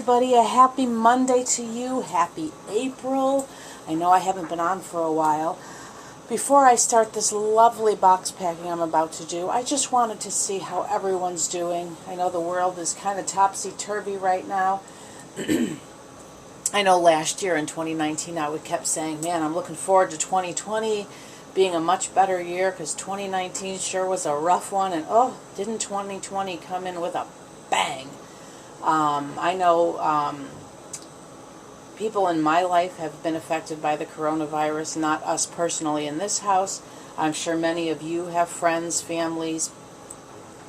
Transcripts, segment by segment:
everybody. A happy Monday to you. Happy April. I know I haven't been on for a while. Before I start this lovely box packing I'm about to do, I just wanted to see how everyone's doing. I know the world is kind of topsy-turvy right now. I know last year in 2019 I kept saying, man, I'm looking forward to 2020 being a much better year because 2019 sure was a rough one. And oh, didn't 2020 come in with a bang? I know people in my life have been affected by the coronavirus, not us personally in this house. I'm sure many of you have friends, families,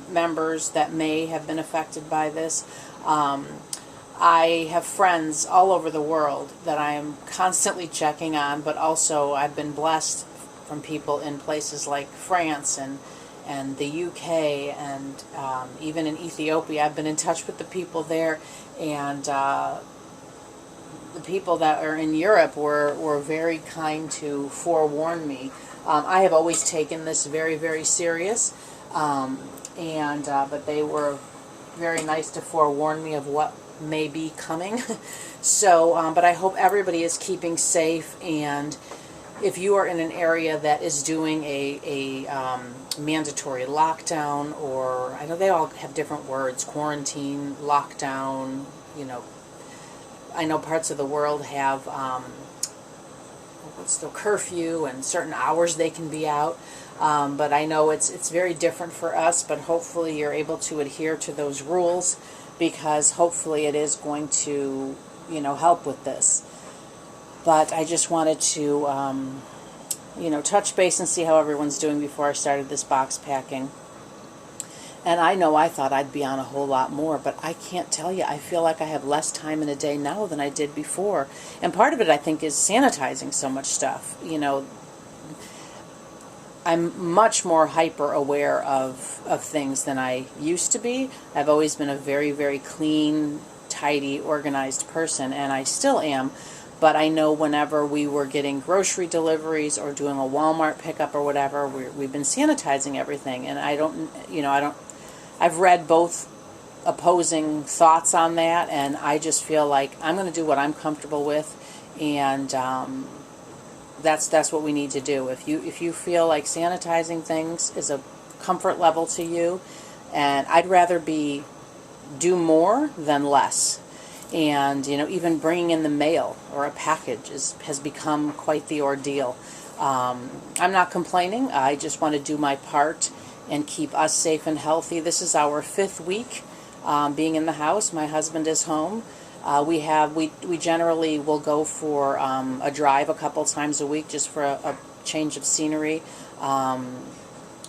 members that may have been affected by this. I have friends all over the world that I am constantly checking on, but also I've been blessed from people in places like France and the UK and even in Ethiopia. I've been in touch with the people there, and the people that are in Europe were very kind to forewarn me. I have always taken this very, very serious, but they were very nice to forewarn me of what may be coming. So, but I hope everybody is keeping safe, and if you are in an area that is doing a mandatory lockdown, or I know they all have different words, quarantine, lockdown, you know, I know parts of the world have what's the curfew and certain hours they can be out, but I know it's very different for us, but hopefully you're able to adhere to those rules, because hopefully it is going to, you know, help with this. But I just wanted to, you know, touch base and see how everyone's doing before I started this box packing. And I know I thought I'd be on a whole lot more, but I can't tell you. I feel like I have less time in a day now than I did before. And part of it, I think, is sanitizing so much stuff. You know, I'm much more hyper aware of things than I used to be. I've always been a very, very clean, tidy, organized person, and I still am. But I know whenever we were getting grocery deliveries or doing a Walmart pickup or whatever, we've been sanitizing everything. And I've read both opposing thoughts on that, and I just feel like I'm going to do what I'm comfortable with, and that's what we need to do. If you feel like sanitizing things is a comfort level to you, and I'd rather do more than less. And, you know, even bringing in the mail or a package has become quite the ordeal. I'm not complaining. I just want to do my part and keep us safe and healthy. This is our 5th week being in the house. My husband is home. We generally will go for a drive a couple times a week just for a change of scenery.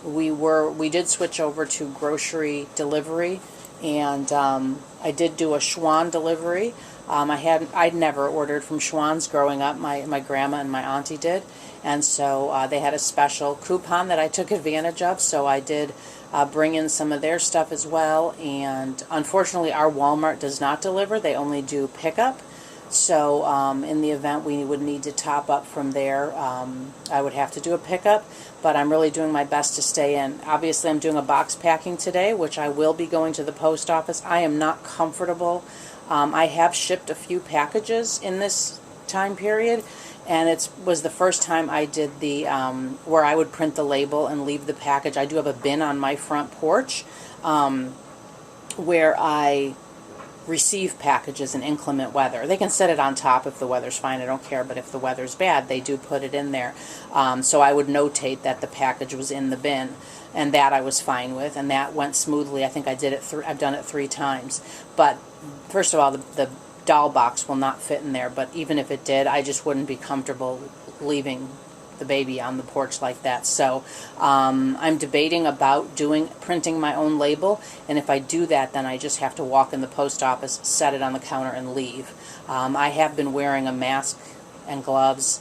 We did switch over to grocery delivery, and I did do a Schwan delivery. I'd never ordered from Schwan's growing up. My grandma and my auntie did, and so they had a special coupon that I took advantage of. So I did bring in some of their stuff as well. And unfortunately, our Walmart does not deliver; they only do pickup. So in the event we would need to top up from there, I would have to do a pickup. But I'm really doing my best to stay in. Obviously, I'm doing a box packing today, which I will be going to the post office. I am not comfortable. I have shipped a few packages in this time period, and it was the first time I did the where I would print the label and leave the package. I do have a bin on my front porch where I receive packages in inclement weather. They can set it on top if the weather's fine, I don't care, but if the weather's bad, they do put it in there. So I would notate that the package was in the bin, and that I was fine with, and that went smoothly. I think I've done it 3 times. But first of all, the doll box will not fit in there, but even if it did, I just wouldn't be comfortable leaving the baby on the porch like that. So I'm debating about printing my own label, and if I do that, then I just have to walk in the post office, set it on the counter, and leave. I have been wearing a mask and gloves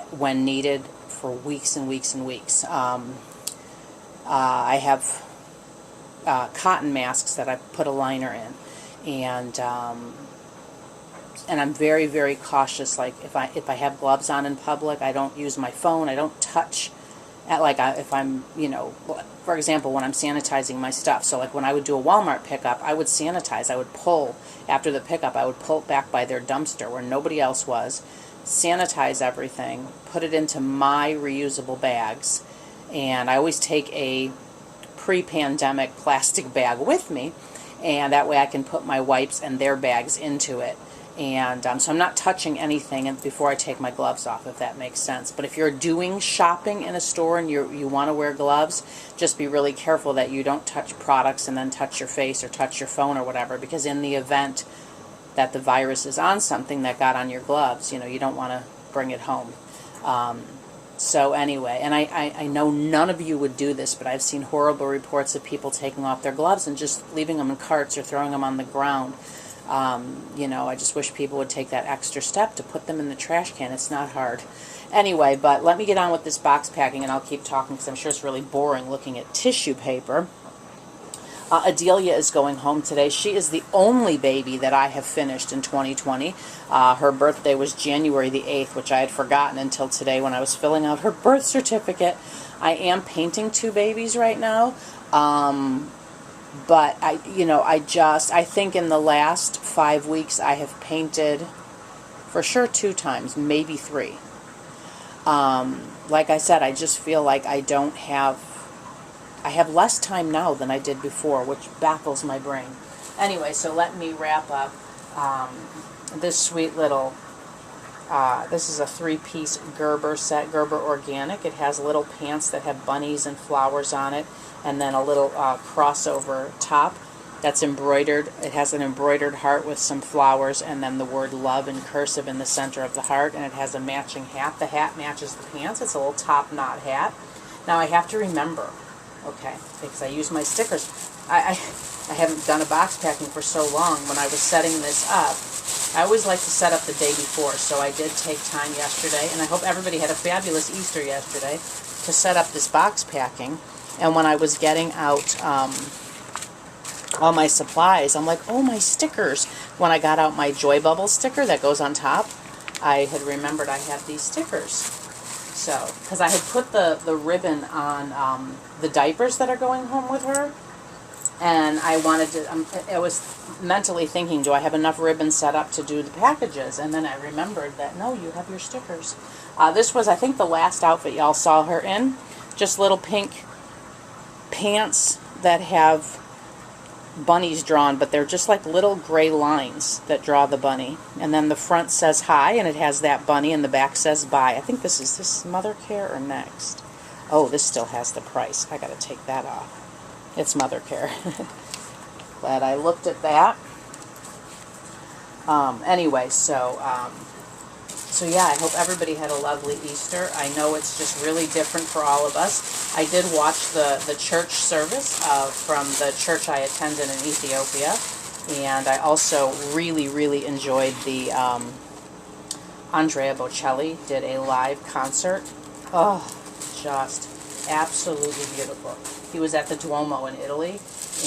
when needed for weeks and weeks and weeks. I have cotton masks that I put a liner in, and I'm very, very cautious. Like if I have gloves on in public, I don't use my phone. I don't touch if I'm, for example, when I'm sanitizing my stuff. So like when I would do a Walmart pickup, I would sanitize. I would pull, after the pickup, I would pull it back by their dumpster where nobody else was, sanitize everything, put it into my reusable bags, and I always take a pre-pandemic plastic bag with me, and that way I can put my wipes and their bags into it. And so I'm not touching anything before I take my gloves off, if that makes sense. But if you're doing shopping in a store and you want to wear gloves, just be really careful that you don't touch products and then touch your face or touch your phone or whatever, because in the event that the virus is on something that got on your gloves, you don't want to bring it home. So anyway, and I know none of you would do this, but I've seen horrible reports of people taking off their gloves and just leaving them in carts or throwing them on the ground. I just wish people would take that extra step to put them in the trash can. It's not hard. Anyway, but let me get on with this box packing, and I'll keep talking because I'm sure it's really boring looking at tissue paper. Adelya is going home today. She is the only baby that I have finished in 2020. Her birthday was January the 8th, which I had forgotten until today when I was filling out her birth certificate. I am painting 2 babies right now. But I think in the last 5 weeks I have painted for sure 2 times, maybe 3. Like I said, I just feel like I have less time now than I did before, which baffles my brain. Anyway, so let me wrap up this sweet little, this is a 3-piece Gerber set, Gerber Organic. It has little pants that have bunnies and flowers on it, and then a little crossover top that's embroidered. It has an embroidered heart with some flowers and then the word love in cursive in the center of the heart, and it has a matching hat. The hat matches the pants. It's a little top knot hat. Now I have to remember, okay, because I use my stickers. I haven't done a box packing for so long. When I was setting this up, I always like to set up the day before, so I did take time yesterday, and I hope everybody had a fabulous Easter yesterday, to set up this box packing. And when I was getting out all my supplies, I'm like, oh, my stickers. When I got out my Joy Bubble sticker that goes on top, I had remembered I had these stickers. So, because I had put the ribbon on the diapers that are going home with her, and I wanted to, I was mentally thinking, do I have enough ribbon set up to do the packages? And then I remembered that, no, you have your stickers. This was, I think, the last outfit y'all saw her in. Just little pink pants that have bunnies drawn, but they're just like little gray lines that draw the bunny. And then the front says hi, and it has that bunny, and the back says bye. I think this is Mother Care or Next? Oh, this still has the price. I gotta take that off. It's Mother Care. Glad I looked at that. Anyway, so yeah, I hope everybody had a lovely Easter. I know it's just really different for all of us. I did watch the church service from the church I attended in Ethiopia, and I also really, really enjoyed the Andrea Bocelli did a live concert. Oh, just absolutely beautiful. He was at the Duomo in Italy,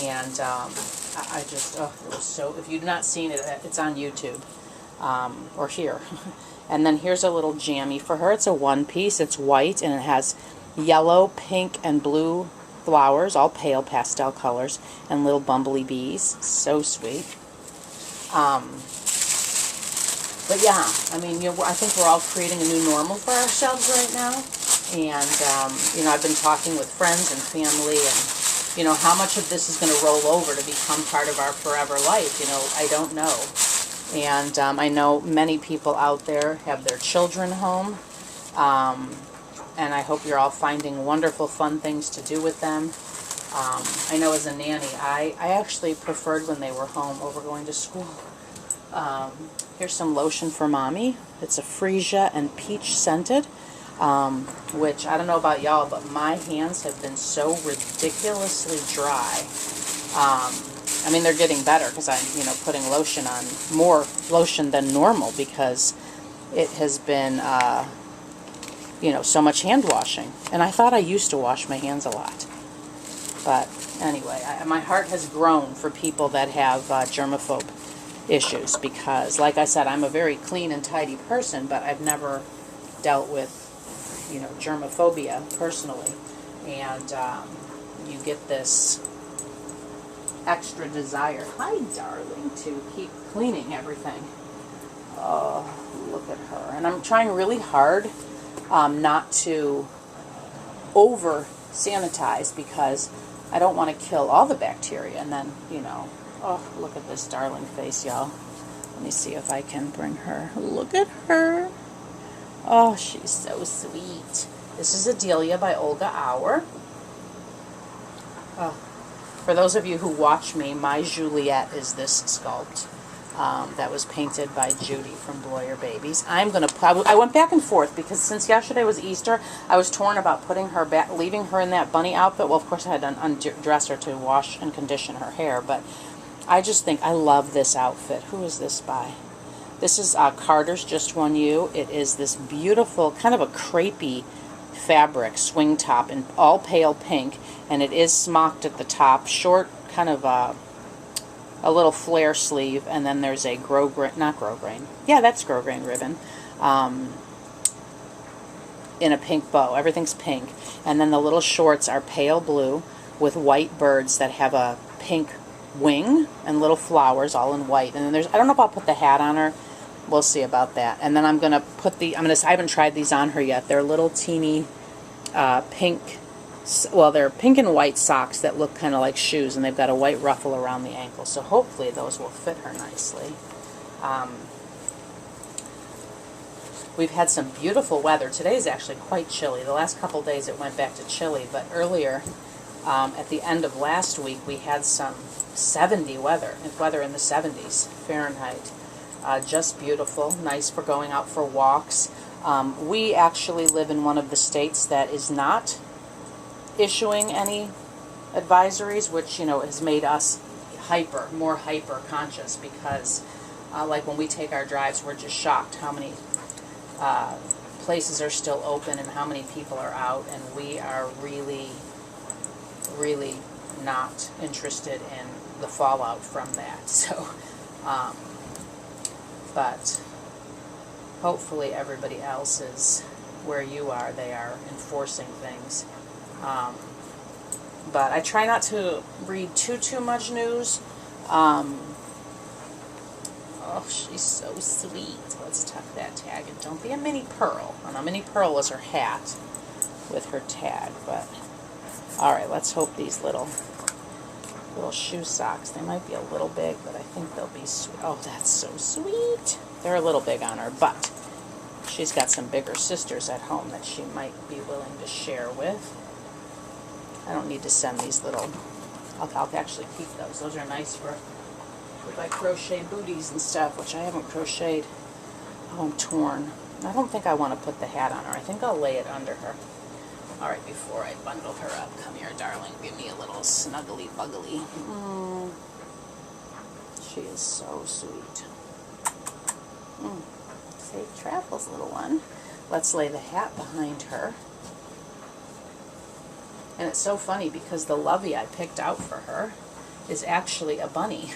and I just, it was so, if you've not seen it, it's on YouTube, or here. And then here's a little jammy for her. It's a 1-piece. It's white, and it has yellow, pink, and blue flowers, all pale pastel colors, and little bumbly bees. So sweet. But yeah, I mean, I think we're all creating a new normal for ourselves right now. And, I've been talking with friends and family, and, how much of this is going to roll over to become part of our forever life, I don't know. And I know many people out there have their children home, and I hope you're all finding wonderful, fun things to do with them. I know as a nanny, I actually preferred when they were home over going to school. Here's some lotion for Mommy. It's a freesia and peach scented, which I don't know about y'all, but my hands have been so ridiculously dry. I mean, they're getting better because I'm, putting lotion on, more lotion than normal, because it has been, so much hand washing. And I thought I used to wash my hands a lot. But anyway, my heart has grown for people that have germaphobe issues, because, like I said, I'm a very clean and tidy person, but I've never dealt with, you know, germophobia personally, and you get this extra desire, hi darling, to keep cleaning everything. Oh, look at her. And I'm trying really hard not to over sanitize, because I don't want to kill all the bacteria, and then, you know, oh, look at this darling face, y'all. Let me see if I can bring her. Look at her. Oh, she's so sweet. This is Adelya by Olga Auer. Oh. For those of you who watch me, my Juliet is this sculpt that was painted by Judy from Bloyer Babies. I went back and forth, because since yesterday was Easter, I was torn about putting her back, leaving her in that bunny outfit. Well, of course, I had to undress her to wash and condition her hair, but I just think I love this outfit. Who is this by? This is Carter's Just One You. It is this beautiful, kind of a crepey fabric swing top in all pale pink, and it is smocked at the top, short, kind of a little flare sleeve, and then there's a not grosgrain, yeah, that's grosgrain ribbon, in a pink bow. Everything's pink, and then the little shorts are pale blue with white birds that have a pink wing and little flowers all in white. And then there's, I don't know if I'll put the hat on her. We'll see about that. And then I'm gonna put I haven't tried these on her yet. They're little teeny pink, well, they're pink and white socks that look kind of like shoes, and they've got a white ruffle around the ankle. So hopefully those will fit her nicely. We've had some beautiful weather. Today is actually quite chilly. The last couple days it went back to chilly, but earlier, at the end of last week, we had some 70 weather in the 70s Fahrenheit. Just beautiful, nice for going out for walks. We actually live in one of the states that is not issuing any advisories, which, you know, has made us more hyper conscious, because like when we take our drives, we're just shocked how many places are still open and how many people are out, and we are really, really not interested in the fallout from that. So, but hopefully everybody else is where you are. They are enforcing things. But I try not to read too much news. Oh, she's so sweet. Let's tuck that tag. And don't be a mini pearl. Oh, no, mini pearl was her hat with her tag. But all right, let's hope these little shoe socks, they might be a little big, but I think they'll be sweet. Oh, that's so sweet. They're a little big on her, but she's got some bigger sisters at home that she might be willing to share with. I don't need to send these little, I'll actually keep those. Those are nice for if I crochet booties and stuff, which I haven't crocheted. Oh, I'm torn. I don't think I want to put the hat on her. I think I'll lay it under her. All right, before I bundle her up, come here, darling. Give me a little snuggly buggly. She is so sweet. Safe travels, little one. Let's lay the hat behind her. And it's so funny because the lovey I picked out for her is actually a bunny,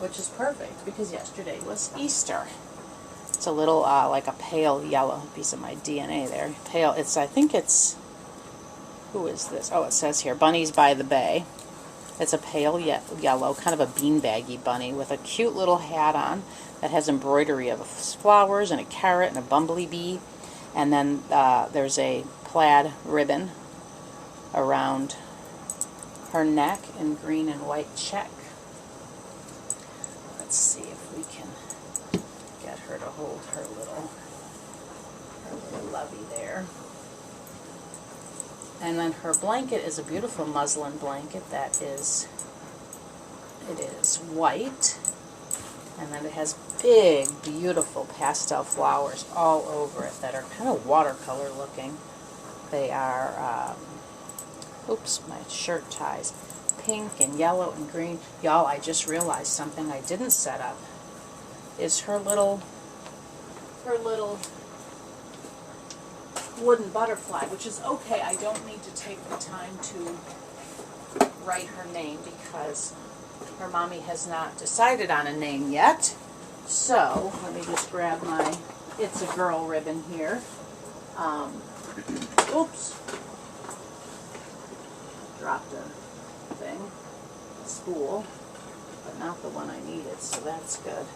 which is perfect because yesterday was Easter. It's a little like a pale yellow piece of my DNA there. Pale. I think it's. Who is this? Oh, it says here, Bunnies by the Bay. It's a pale yellow, kind of a beanbaggy bunny with a cute little hat on that has embroidery of flowers and a carrot and a bumblebee. And then there's a plaid ribbon around her neck in green and white check. Let's see if we can get her to hold her little lovey there. And then her blanket is a beautiful muslin blanket that is, it is white, and then it has big, beautiful pastel flowers all over it that are kind of watercolor looking. They are, oops, my shirt ties, pink and yellow and green. Y'all, I just realized something I didn't set up is her little wooden butterfly, which is okay. I don't need to take the time to write her name because her mommy has not decided on a name yet. So let me just grab my It's a Girl ribbon here. Oops. Dropped a thing, a spool, but not the one I needed, so that's good.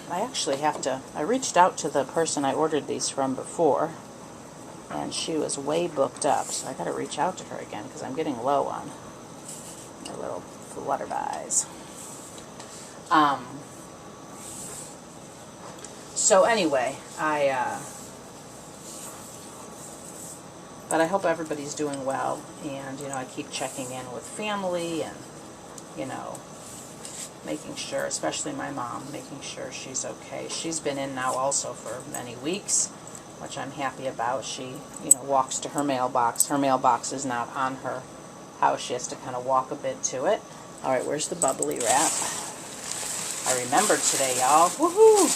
I actually have to, I reached out to the person I ordered these from before, and she was way booked up, so I got to reach out to her again because I'm getting low on my little flutterbys. So anyway, but I hope everybody's doing well, and, you know, I keep checking in with family and, you know, making sure, especially my mom, making sure she's okay. She's been in now also for many weeks, which I'm happy about. She, you know, walks to her mailbox. Her mailbox is not on her house. She has to kind of walk a bit to it. All right, where's the bubbly wrap? I remembered today, y'all. Woohoo!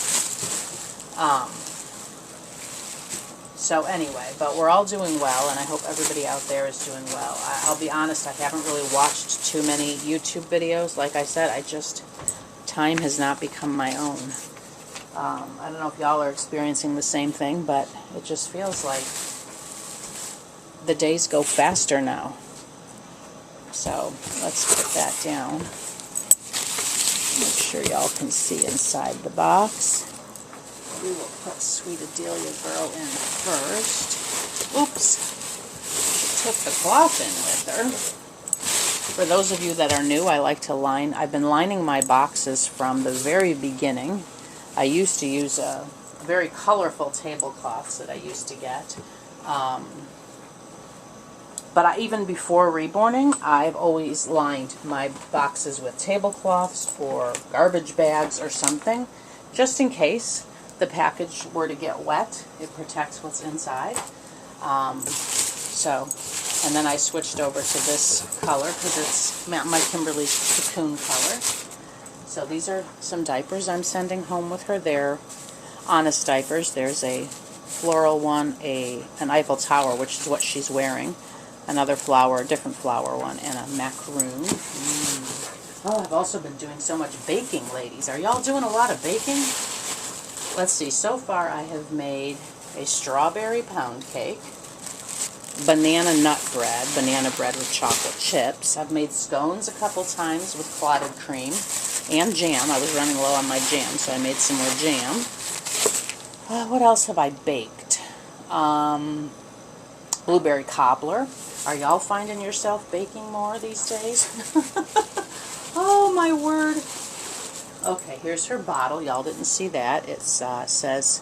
So anyway, but we're all doing well, and I hope everybody out there is doing well. I'll be honest, I haven't really watched too many YouTube videos. Like I said, time has not become my own. I don't know if y'all are experiencing the same thing, but it just feels like the days go faster now. So let's put that down. Make sure y'all can see inside the box. We will put sweet Adelya girl in first. Oops. She took the cloth in with her. For those of you that are new, I like to line. I've been lining my boxes from the very beginning. I used to use very colorful tablecloths that I used to get. But even before reborning, I've always lined my boxes with tablecloths or garbage bags or something, just in case the package were to get wet. It protects what's inside. And then I switched over to this color because it's my Kymberlee Cocoon color. So these are some diapers I'm sending home with her. They're honest diapers. There's a floral one, an Eiffel Tower, which is what she's wearing, another flower, a different flower one, and a macaroon. Oh, I've also been doing so much baking, ladies. Are y'all doing a lot of baking? Let's see, so far I have made a strawberry pound cake, banana bread with chocolate chips. I've made scones a couple times with clotted cream and jam. I was running low on my jam, so I made some more jam. What else have I baked? Blueberry cobbler. Are y'all finding yourself baking more these days? Oh, my word. Okay, here's her bottle. Y'all didn't see that. It says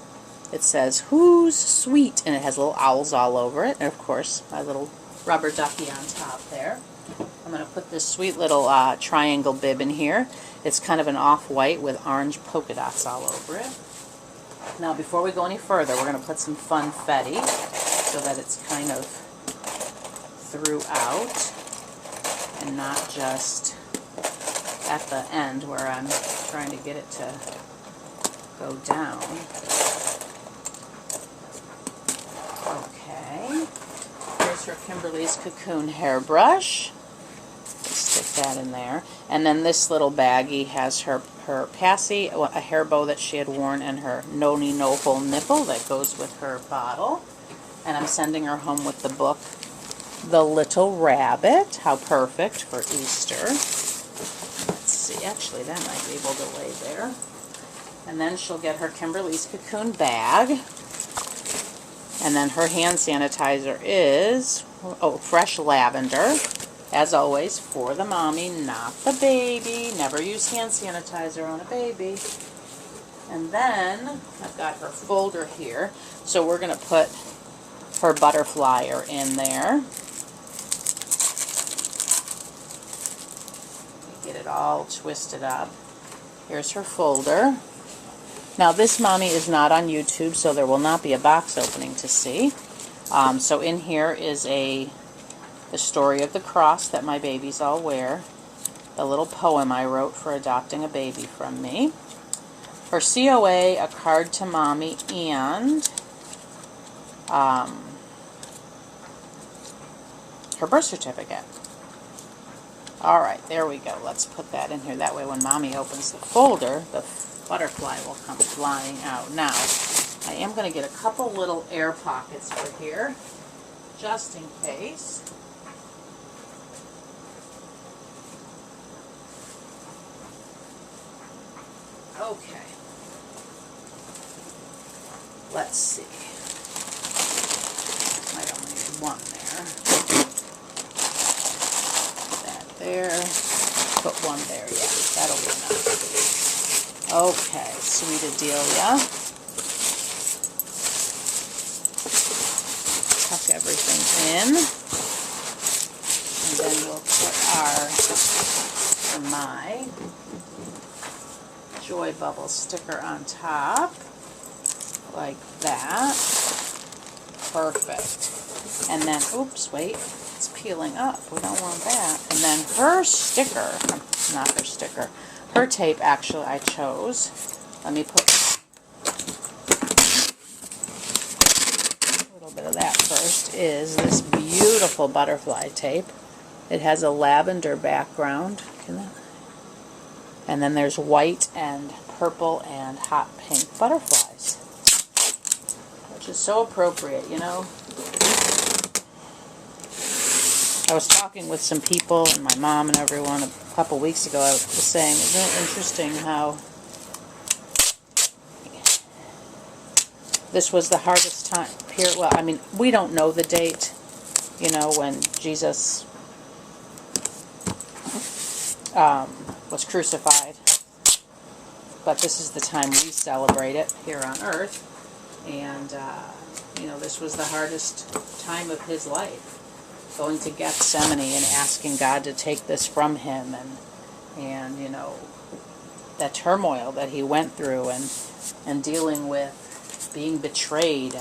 "Who's Sweet?" and it has little owls all over it, and of course my little rubber ducky on top there. I'm going to put this sweet little triangle bib in here. It's kind of an off-white with orange polka dots all over it. Now, before we go any further, we're going to put some funfetti so that it's kind of throughout and not just at the end where I'm trying to get it to go down. Okay. Here's her Kymberlee's Cocoon hairbrush. Stick that in there. And then this little baggie has her passy, a hair bow that she had worn, and her noni no-hole nipple that goes with her bottle. And I'm sending her home with the book, The Little Rabbit. How perfect for Easter. Let's see, actually that might be able to lay there. And then she'll get her Kymberlee's Cocoon bag. And then her hand sanitizer is, fresh lavender. As always, for the mommy, not the baby. Never use hand sanitizer on a baby. And then I've got her folder here. So we're going to put her butterflyer in there. Get it all twisted up. Here's her folder. Now this mommy is not on YouTube, so there will not be a box opening to see. So in here is the story of the cross that my babies all wear. The little poem I wrote for adopting a baby from me. Her COA, a card to mommy, and her birth certificate. Alright, there we go. Let's put that in here. That way when mommy opens the folder, the butterfly will come flying out. Now, I am going to get a couple little air pockets for here, just in case. Okay. Let's see. I only need one there. Put that there. Put one there. Yeah, that'll be enough. Okay, sweet Adelya. Tuck everything in. And then we'll put my Joy Bubble sticker on top. Like that. Perfect. And then, oops, wait, it's peeling up. We don't want that. And then her sticker, not her sticker, her tape actually I chose. Let me put a little bit of that first, is this beautiful butterfly tape. It has a lavender background. And then there's white and purple and hot pink butterflies. Which is so appropriate, you know. I was talking with some people and my mom and everyone a couple weeks ago. I was saying, isn't it interesting how this was the hardest time period? Well, I mean, we don't know the date, you know, when Jesus was crucified. But this is the time we celebrate it here on earth. And, you know, this was the hardest time of his life. Going to Gethsemane and asking God to take this from him. And you know, that turmoil that he went through. And dealing with being betrayed.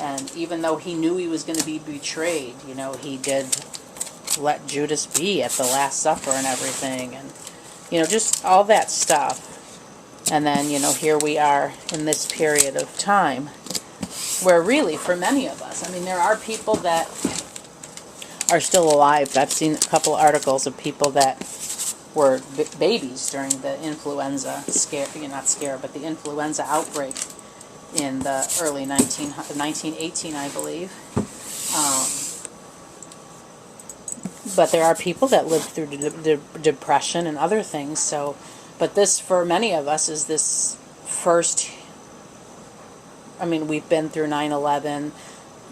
And even though he knew he was going to be betrayed, you know, he did let Judas be at the Last Supper and everything. And, you know, just all that stuff. And then, you know, here we are in this period of time where really, for many of us, I mean, there are people that are still alive. I've seen a couple articles of people that were babies during the influenza scare, not scare, but the influenza outbreak in the early 1918, I believe. But there are people that lived through depression and other things, so... But this, for many of us, is this first, I mean, we've been through 9/11,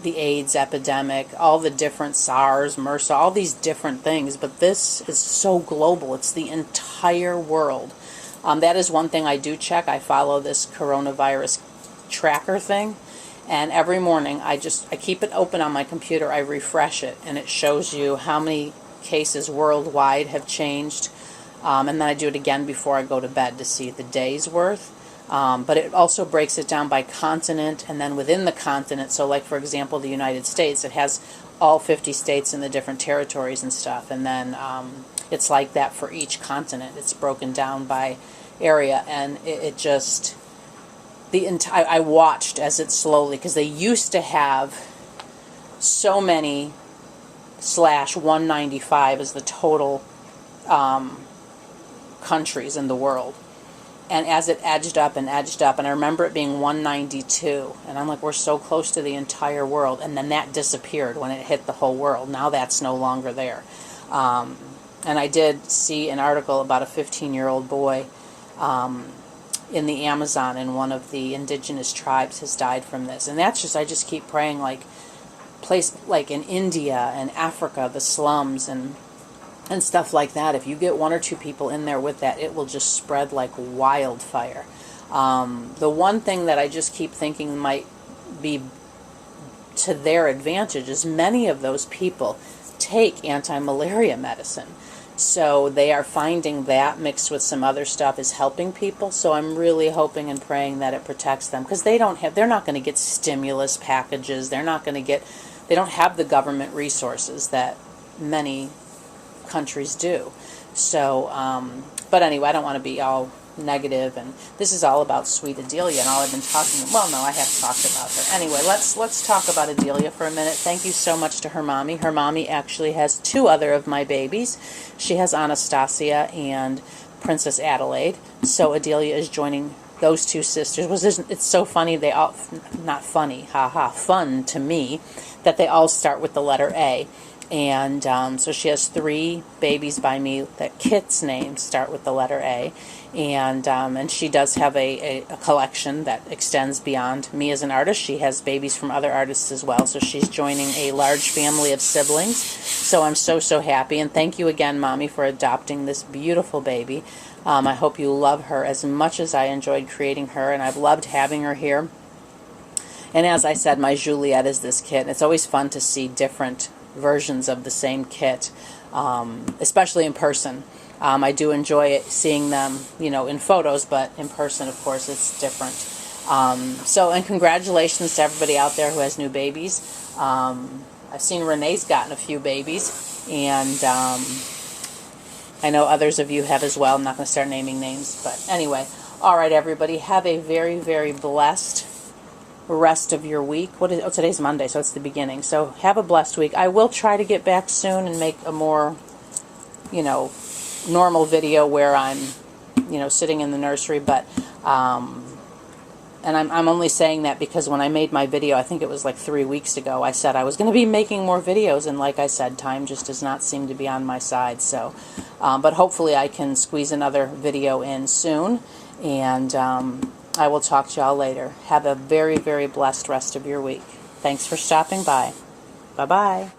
the AIDS epidemic, all the different SARS, MRSA, all these different things. But this is so global. It's the entire world. That is one thing I do check. I follow this coronavirus tracker thing. And every morning, I keep it open on my computer. I refresh it. And it shows you how many cases worldwide have changed. And then I do it again before I go to bed to see the day's worth. But it also breaks it down by continent and then within the continent. So like, for example, the United States, it has all 50 states and the different territories and stuff. And then it's like that for each continent. It's broken down by area. And it just, I watched as it slowly, because they used to have so many /195 as the total countries in the world. And as it edged up, and I remember it being 192, and I'm like, we're so close to the entire world, and then that disappeared when it hit the whole world. Now that's no longer there. And I did see an article about a 15-year-old boy in the Amazon, in one of the indigenous tribes, has died from this. And that's just, I just keep praying, like, place like in India and Africa, the slums and stuff like that. If you get one or two people in there with that, it will just spread like wildfire. The one thing that I just keep thinking might be to their advantage is many of those people take anti-malaria medicine. So they are finding that mixed with some other stuff is helping people. So I'm really hoping and praying that it protects them, because they're not going to get stimulus packages. They don't have the government resources that many countries do. So, but anyway, I don't want to be all negative, and this is all about sweet Adelya and all I've been talking about. Well, no, I have talked about her. Anyway, let's talk about Adelya for a minute. Thank you so much to her mommy. Her mommy actually has two other of my babies. She has Anastasia and Princess Adelaide. So Adelya is joining those two sisters was it's so funny. They all, not funny, haha, fun to me, that they all start with the letter A. And so she has 3 babies by me that Kit's names start with the letter A. And she does have a collection that extends beyond me as an artist. She has babies from other artists as well. So she's joining a large family of siblings. So I'm so, so happy. And thank you again, Mommy, for adopting this beautiful baby. I hope you love her as much as I enjoyed creating her. And I've loved having her here. And as I said, my Juliet is this kit. It's always fun to see different versions of the same kit, especially in person. I do enjoy seeing them, in photos, but in person, of course, it's different. And congratulations to everybody out there who has new babies. I've seen Renee's gotten a few babies, and I know others of you have as well. I'm not going to start naming names, but anyway. All right, everybody, have a very, very blessed rest of your week. Today's Monday, so it's the beginning. So have a blessed week. I will try to get back soon and make a more, normal video where I'm, sitting in the nursery. But, and I'm only saying that because when I made my video, I think it was like 3 weeks ago, I said I was going to be making more videos. And like I said, time just does not seem to be on my side. So, but hopefully I can squeeze another video in soon. And, I will talk to y'all later. Have a very, very blessed rest of your week. Thanks for stopping by. Bye-bye.